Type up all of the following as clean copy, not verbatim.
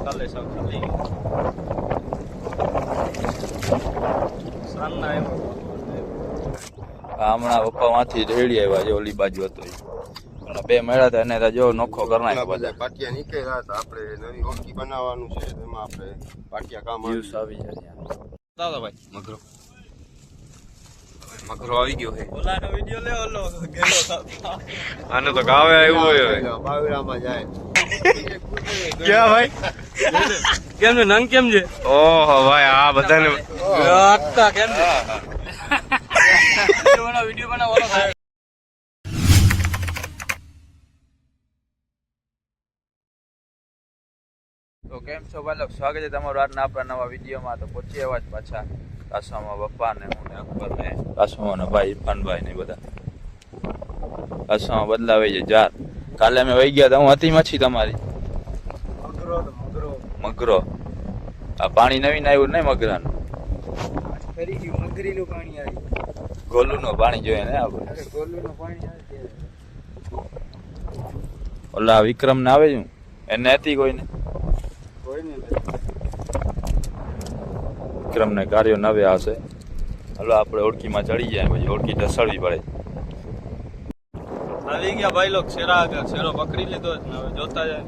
કાલે સાવ ખાલી સાંજના હમણાં પપ્પામાંથી રેડી આવ્યા છે ઓલી બાજુ હતો અને બે મળ્યા હતા એને જો નોખો કરી નાખ્યો બધા પાટિયા નીકળ્યા હતા. આપણે નવી હોકી બનાવવાનું છે એમાં આપણે પાટિયા કામ યુઝ આવી જાય દાદા ભાઈ મગરો મગરો આવી ગયો છે. ઓલાનો વિડિયો લે ઓલો ગેલો આને તો ગાવે આવ્યું હોય બાવડામાં જાય. ક્યાં ભાઈ કેમ છે નંગ કેમ છે ઓહો ભાઈ આ બધાને આટલા કેમ છે વિડિયો બનાવો ઓલો થાય. તો કેમ છો ભાઈ લોકો, સ્વાગત છે તમારું આજના આપણા નવા વિડીયોમાં. તો પહોંચી આવ્યા જ પાછા કાસવામાં પપ્પા ને હું ને અકબર ને કાસમાં ને ભાઈ ઇરફાનભાઈ ને બધા કાસમાં બદલાવે છે જાર. કાલે અમે વહી ગયા હતા, હું હતી મચ્છી તમારી મગરો. આ પાણી નવીન આવ્યું નહીં મગરાનું, ફરી ગયું મગરીનું પાણી આવ્યું. ગોલુનું પાણી જોઈએ ને આપણે. ગોલુનું પાણી આવે ઓલા વિક્રમ ને આવે છે એને હતી કોઈને વિક્રમ ને કાર્યો નવે આવશે. હલો આપણે ઓળખીમાં ચડી જાય પછી ઓળખી ઢસડવી પડે. આવી ગયા ભાઈ લોક શેરા આગળ. શેરો પકડી લીધો જ ને હવે જોતા જાય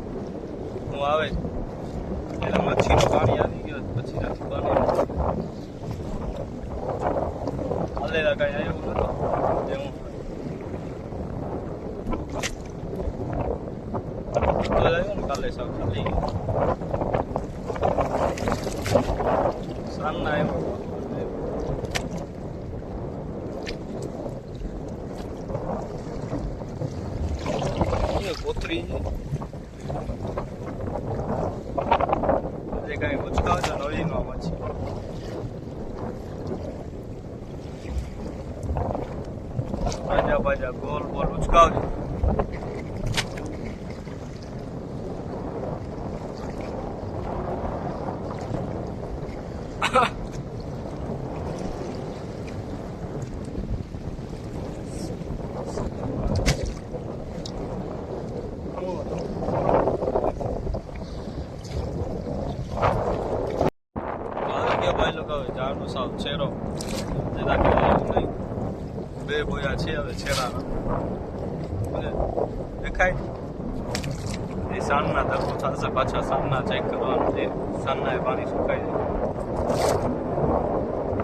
હું આવે એટલે મચ્છીનું પાણી આવી ગયો પછી નથી પાણી હાલેલા કઈ આવ્યું નતો જેવું આવ્યું ને કાલે સાવ ખાલી સાંજના આવ્યો કોથરી છે કઈ ઉચકાવજો નવી નો મચ્છી બાજા ગોલ બોલ ઉચકાવજો. ભાઈ લોકો હવે ઝાડનો સાવ છેરો બે બોયા છે હવે છેડાના દેખાય એ સાંજના ધરકો થશે પાછા સાંજના ચેક કરવાનું છે. સાંજના એ પાણી સુકાઈ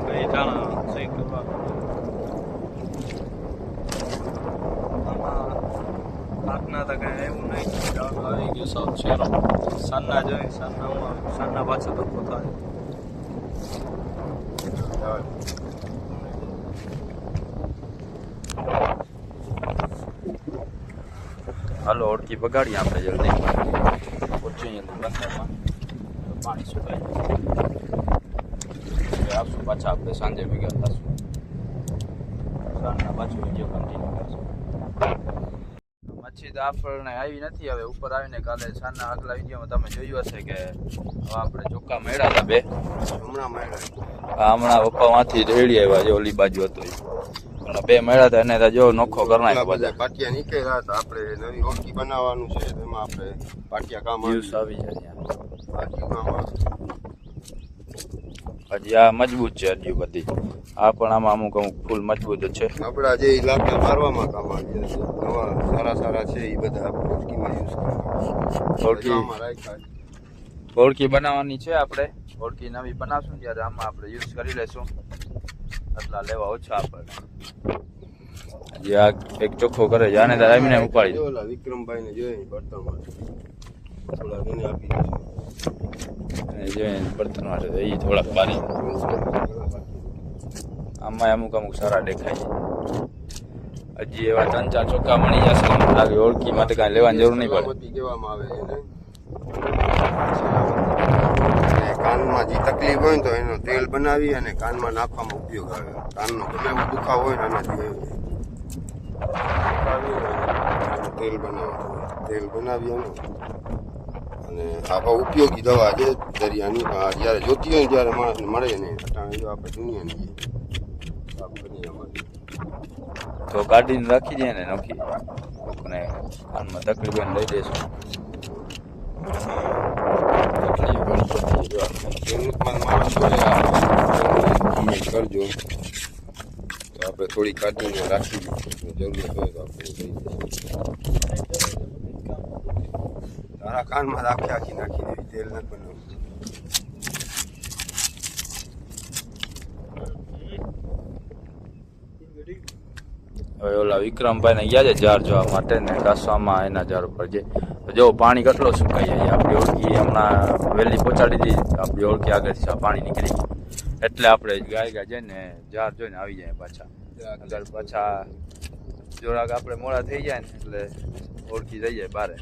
જાય એ ટાણા ચેક કરવાનું. આમાં પાકના તો કઈ એવું નહીં, ઝાડ આવી ગયો સાવ છેરો. સાંજના જોઈએ સાંજના હું આવે સાંજના પાછો ધરકો થાય. હાલો ઓળખી બગાડીએ આપણે જલ્દી પહોંચી બંદરમાં પાણી સુકાઈ જશે. આવશું પાછા આપણે સાંજે ભેગા થશું. સાંજના પાછું વિડીયો કન્ટિન્યુ કરશું. મચ્છી તો આપણને આવી નથી, હવે ઉપર આવીને કાલે સાંજના આગલા વિડીયોમાં તમે જોયું હશે કે હવે આપણે ચોખ્ખા મળ્યા હતા બે હમણાં પપ્પામાંથી રેડી આવ્યા છે ઓલી બાજુ હતો અને બે મળ્યા હતા એને જો નોખો કરી નાખ્યો બધા. પાટિયા નીકળ્યા હતા. આપણે નવી હોકી બનાવવાનું છે એમાં આપણે પાટિયા કામ યુઝ આવી જાય. પાટિયા કામ હજી આ મજબૂત છે હજી બધી. આ પણ આમાં અમુક ફૂલ મજબૂત છે. આપણા જે લાકડા મારવામાં કામ આવી જશે. નવા સારા છે એ બધા આપણે હોકીમાં યુઝ કરવાના. હોળકી બનાવવાની છે આપણે. હોળકી નવી બનાવશું ત્યારે આમાં આપણે યુઝ કરી લેશું. એટલા લેવા ઓછા આપણને. હજી આ એક ચોખ્ખો કરે છે આને તાર આવીને ઉપાડી દો. ઓલા વિક્રમભાઈ ને જોઈએ બર્તનમાં થોડા ઘણી આપી દેશે. જોઈએ બર્તન માટે એ થોડાક બારી. આમાં અમુક સારા દેખાય છે. હજી એવા 3-4 ચોખ્ખા મળી જશે. લાગે ઓળખીમાં તો કાંઈ લેવાની જરૂર નહીં પડે. કહેવામાં આવે છે કાનમાં જે તકલીફ હોય ને તો એનો તેલ બનાવી અને કાનમાં નાખવામાં ઉપયોગ આવે. કાનનો ગમે એવો દુખાવો હોય ને આનાથી તેલ બનાવી અને આવા ઉપયોગી દવા છે દરિયાની. જ્યારે જોતી હોય ને ત્યારે માણસને મળે ને આપણે દુનિયાની તો ગાડીને રાખી દે ને નોખી આપણે કાનમાં તકરીબન લઈ દઈશું. જરૂરતમંદ માણસ હોય કમેન્ટ કરજો તો આપણે થોડી કાઢીને રાખી દઈશું. જરૂરત હોય તો આપણે લઈ જઈશું. તારા કાનમાં રાખી આખી નાખી દેવી, તેલ નથી બનાવવું. હવે ઓલા વિક્રમભાઈ ને ગયા છે જાર જોવા માટે ને કાસવામાં એના જાર ઉપર છે. જો પાણી કેટલો સુકાઈ જાય, આપણી ઓળખી હમણાં વહેલી પહોંચાડી દીધી, આપણી ઓળખી આગળ પાણી નીકળી ગયું એટલે આપણે ગાય જઈને જાર જોઈને આવી જાય પાછા. અગર પાછા જોરાક આપણે મોડા થઈ જાય ને એટલે ઓળખી થઈ જાય બારે,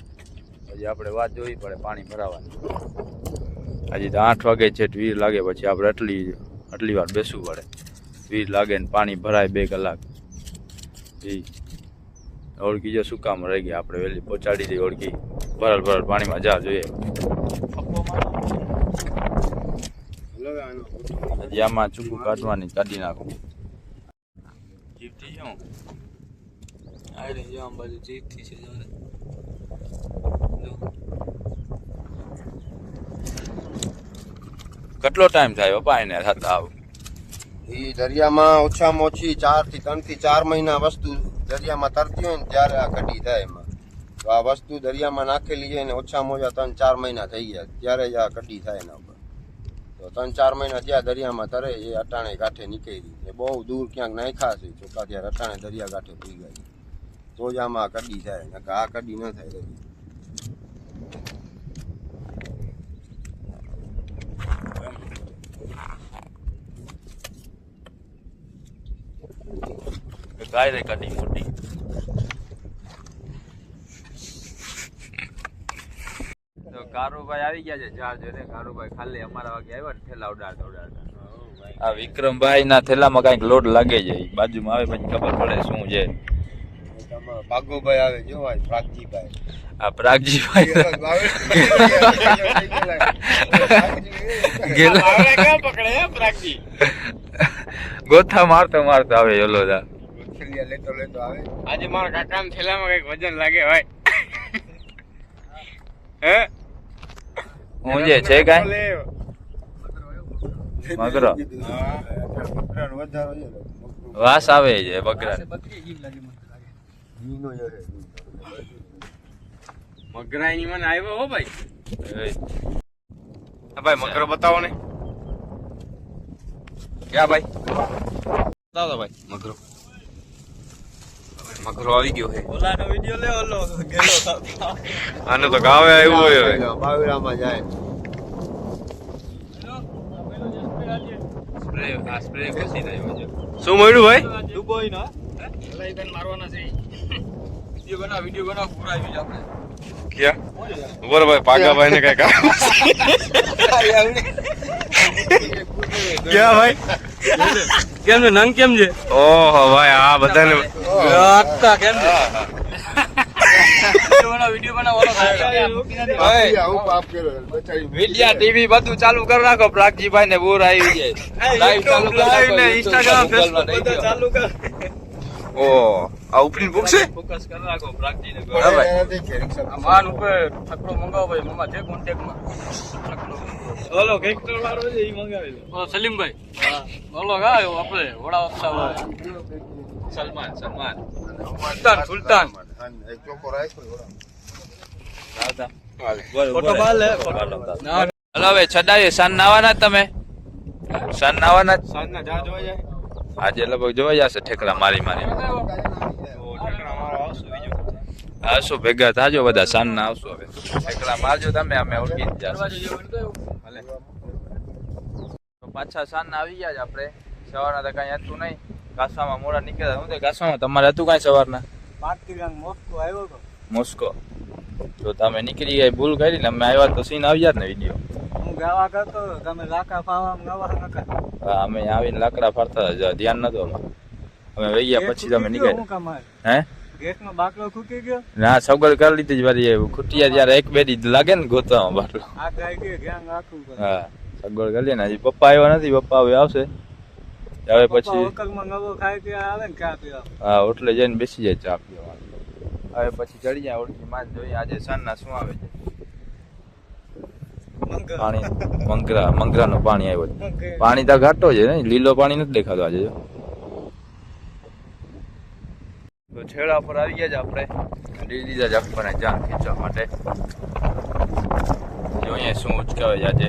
પછી આપણે વાત જોવી પડે પાણી ભરાવાની. હજી તો 8 વાગે છે, 20 લાગે પછી આપણે આટલી વાર બેસવું પડે. 20 લાગે ને પાણી ભરાય 2 કલાક. ઓળખી જો શું કામ રહી ગયા, આપણે વહેલી પહોંચાડી દઈએ ઓળખી ભરલ પાણીમાં જાર જોઈએ. હજી આમાં ચૂકું કાઢવાની કાઢી નાખું. જીપથી શું આ રહી આમ બાજુ જીતથી છે જો. કેટલો ટાઈમ થાય પપ્પા એને થતા આવું? એ દરિયામાં ઓછામાં ઓછી 3 થી 4 મહિના વસ્તુ દરિયામાં તરતી હોય ને ત્યારે આ કઢી થાય એમાં. તો આ વસ્તુ દરિયામાં નાખેલી છે ને ઓછામાં ઓછા 3-4 મહિના થઈ ગયા ત્યારે જ આ કઢી થાય એના ઉપર. તો 3-4 મહિના જ્યાં દરિયામાં તરે એ અટાણે કાંઠે નીકળી છે. બહુ દૂર ક્યાંક નાખ્યા છે ચોખ્ખા, ત્યારે અટાણે દરિયા કાંઠે પી ગયા તો જ આમાં કઢી થાય, નકર આ કઢી ન થાય દરિયા. ગાય રે કઢી મોટી. તો કારુભાઈ આવી ગયા છે જાર જોઈને. કારુભાઈ ખાલી અમારા વાગે આવ્યા ને થેલા ઉડાડતા. આ વિક્રમભાઈ ના થેલામાં કઈક લોડ લાગે છે, બાજુમાં આવે પછી ખબર પડે શું છે. ભાગોભાઈ આવે જો પ્રાગજીભાઈ. આ પ્રાગજીભાઈ ગોથા મારતો આવે ઓલો દા. લેતો આવે. આજે મારા કાકાના થેલામાં કઈક વજન લાગે ભાઈ. હે હું જે છે કાઈ મગરો વાસ આવે છે બકરા. મગરાઈ મને આવ્યો હો ભાઈ. ભાઈ મગરો બતાવો ને. ક્યાં ભાઈ બતાવો ભાઈ મગરો. મગરો આવી ગયો છે. ઓલાનો વિડિયો લે ઓલો ગેલો થા. આને તો ગાવે આવ્યો હોય હવે. બાવડામાં જાય. સ્પ્રે ઘસી દઈ જો. શું મળ્યું ભાઈ? દુબોઈ નો લઈ બેન મારવાના છે. વિડિયો બનાવ પૂરા આવી જ આપણે. ક્યાં બોલ ભાઈ પાગાભાઈ ને કઈ કામ ક્યાં ભાઈ કેમ છે નંગ કેમ છે? ઓહો ભાઈ આ બધાને આટલા કેમ છે? વિડિયો બનાવ ઓલો ભાઈ આવું પાપ કર્યો બચાવી. મીડિયા ટીવી બધું ચાલુ કરી નાખો. પ્રાગજીભાઈ ને બોર આવી જાય. લાઈવ ચાલુ કરી નાખો. ઇન્સ્ટાગ્રામ ફેસબુક બધા ચાલુ કર. ઓ આ ઉપરી બુક છે. ફોકસ કરી રાખો પ્રાગજી ને. હા ભાઈ આ માન ઉપર ઠકડો મંગાવો ભાઈ મમ્મા છે કોન્ટેક્ટ માં. ઓલો કેક્ટર વાળો છે ઈ મંગાવી લો. ઓ સલીમભાઈ હા ઓલો ગાયો આપણે વડા આપતા સલમાન સુલતાન એક ચોકો રાખ્યો. ફોટો પાડ લે હલો હવે છડાઈએ સાન નાવાના તમે? સાન નાવાના સાંજના જા જોવા જાય. આજે લગભગ જોવા જશે ઠેકડા મારી આવશું ભેગા થાજો બધા. સાન ના આવશું હવે ઠેકડા મારજો તમે, અમે ઓળખી જશે. પાછા સાન ના આવી ગયા છે આપણે. સવારના તો કઈ હતું નહીં, કાસામાં મોડા નીકળ્યા. હું તો કાસામાં તમારે હતું કઈ સવારના? 5 કિલો મોસ્કો આવ્યો તો. મોસ્કો તો તમે નીકળી ગયા ભૂલ કરી ને અમે આવ્યા તો સીન આવી જાત ને વિડીયો. હું ગાવા કરતો તમે લાકા ફાવા ગાવા નકા. હા અમે આવીને લાકડા ફરતા હતા, ધ્યાન નતું અમે વહી ગયા પછી તમે નીકળ્યા. હે ગેસમાં બાકડો ખૂટી ગયો. ના સગવડ કરી લીધી જ વારી ખૂટ્યા ત્યારે 1-2 દી લાગે ને ગોતવામાં બાટલો. આ ગાય કે ધ્યાન રાખવું પડે. હા સગવડ કરી લે ને. હજી પપ્પા આવ્યા નથી, પપ્પા હવે આવશે હવે પછી. હોટલમાં નવો ખાય કે આવે ને ચા પીવા. હા હોટલે જઈને બેસી જાય ચા પીવા. હવે પછી ચડી જાય ઓળખી માં જોઈએ આજે સાંજના શું આવે છે પાણી મંગરાનું પાણી આવ્યું છે પાણી તો ઘાટો છે ને લીલો પાણી નથી દેખાતો આજે જો તો છેડા પર આવી ગયા છે આપણે લઈ લીધા છે આપણને જાન ખેંચવા માટે જોઈએ શું ઉચકાવે છે આજે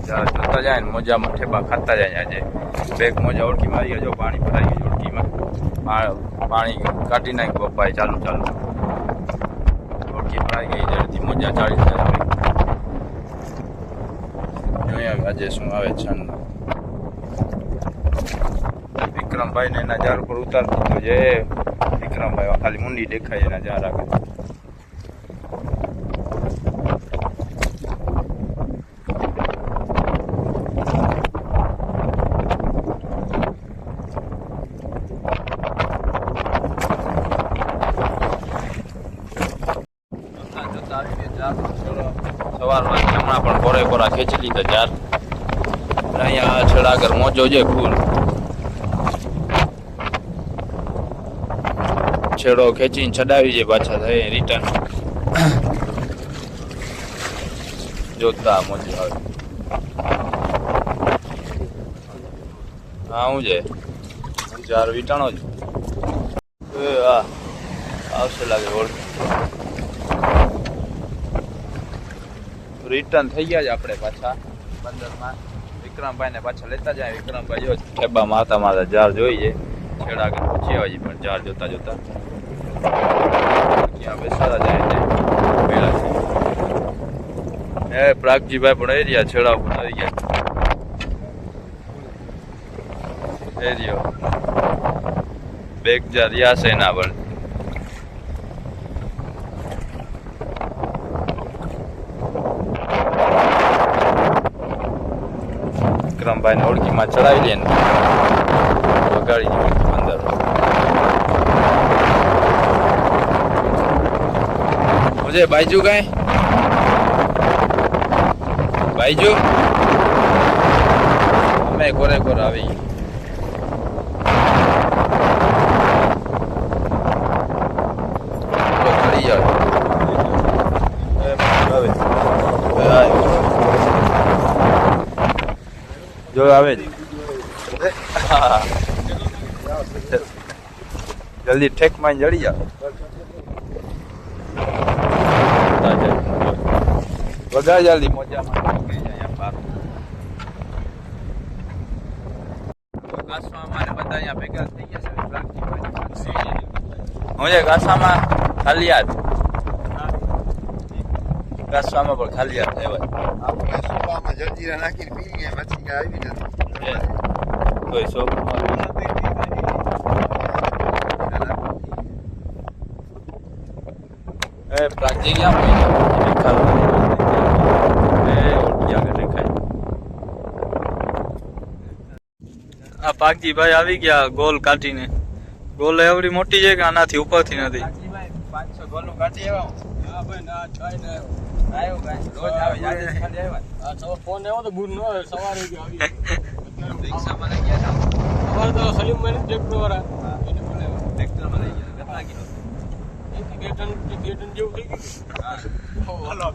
જ્યારે જોતા જાય ને મોજામાં ઠેબા ખાતા જાય આજે બેગ મોજા ઓળખીમાં આવી ગયા જો પાણી ભરાઈ ગયું ઓળખીમાં પાણી કાઢી નાખ્યું પપ્પાએ ચાલુ ઓળખી ભરાઈ ગઈ જડથી મોજા ચાળી જાય જોઈએ આજે શું આવે છે વિક્રમભાઈ ને એના ઝાડ પર ઉતાર દીધો છે વિક્રમભાઈ ખાલી મુંડી દેખાય એના ઝાડ આગળ સવારમાં હમણાં પણ કોરા ખેંચી લીધા ઝાડ અહીંયા છેડા આગળ મોજો છે ફૂલ છેડો ખેંચીને ચડાવી છે પાછા થાય રિટર્ન જોતા મોજો આવે હા હું છે ચાર વીટાણો જ હા આવશે લાગે ઓળખ રિટર્ન થઈ ગયા છે આપણે પાછા બંદરમાં વિક્રમભાઈ ને પાછા લેતા જાય વિક્રમભાઈ જો ઠેબા માતા ઝાડ જોઈ છે છેડા આગળ પહોંચી આવે છે પણ ઝાડ જોતા ક્યાં બેસાડા જાય છે પેલા છે પ્રાગજીભાઈ પણ એરિયા છેડા ઉપર આવી ગયા એરિયો બેગ જા રહ્યા છે એના પર વિક્રમભાઈ ને ઓળખીમાં ચડાવી લે ને વગાડી દે અંદર મુજે બાઈજુ કઈ બાઈજુ અમે કોરે આવી ચડી જાવ જો આવે જ જલ્દી ઠેક માં જડી જાવ વગા જલ્દી મોજામાં બધા અહીંયા ભેગા થઈ ગયા છે કાસામાં ખાલી યાદ કાસવામાં પણ ખાલી યાદ આપણે સોપામાં જલજીરા નાખીને પી ગયા પછી આવી નથી કોઈ શોખ પ્રાચી ક્યાં આ પાકજીભાઈ આવી ગયા ગોલ કાઢીને ગોલ એવડી મોટી છે કે આનાથી ઉપરથી નથી 500 ગોલું કાઢી આવ્યા હા ભાઈ ના ચાઈ ને આવ્યો ભાઈ રોજ આવે યાદ ખાલી આવ્યા આ તો ફોન આવ્યો તો બૂર નો સવારે આવી રિક્ષામાં લઈ ગયા સવારે તો સલીમભાઈ ટ્રેક્ટર વાળા એને બોલાવ્યા ટ્રેક્ટરમાં લઈ ગયા કેટલા કિલો બે ટન જેવું થઈ ગયું હાલો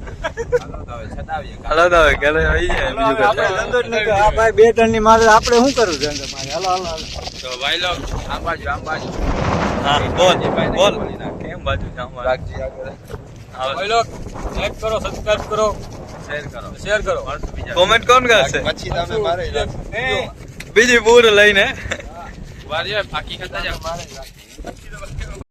તો હવે છટાવીએ હાલો તો હવે ઘરે આવી જાય બીજું કઈ આ ભાઈ 2 ટન ની મારે આપણે શું કરવું છે મારે હાલો તો ભાઈ લો આમ બાજુ હા બોલ કેમ બાજુ જામ રાખજી આગળ ભાઈ લોગ લાઈક કરો સબસ્ક્રાઇબ કરો શેર કરો કોમેન્ટ કોણ કરશે પછી તમે મારે બીજી પૂર લઈને વારીએ ફાકી ખાતા જાવ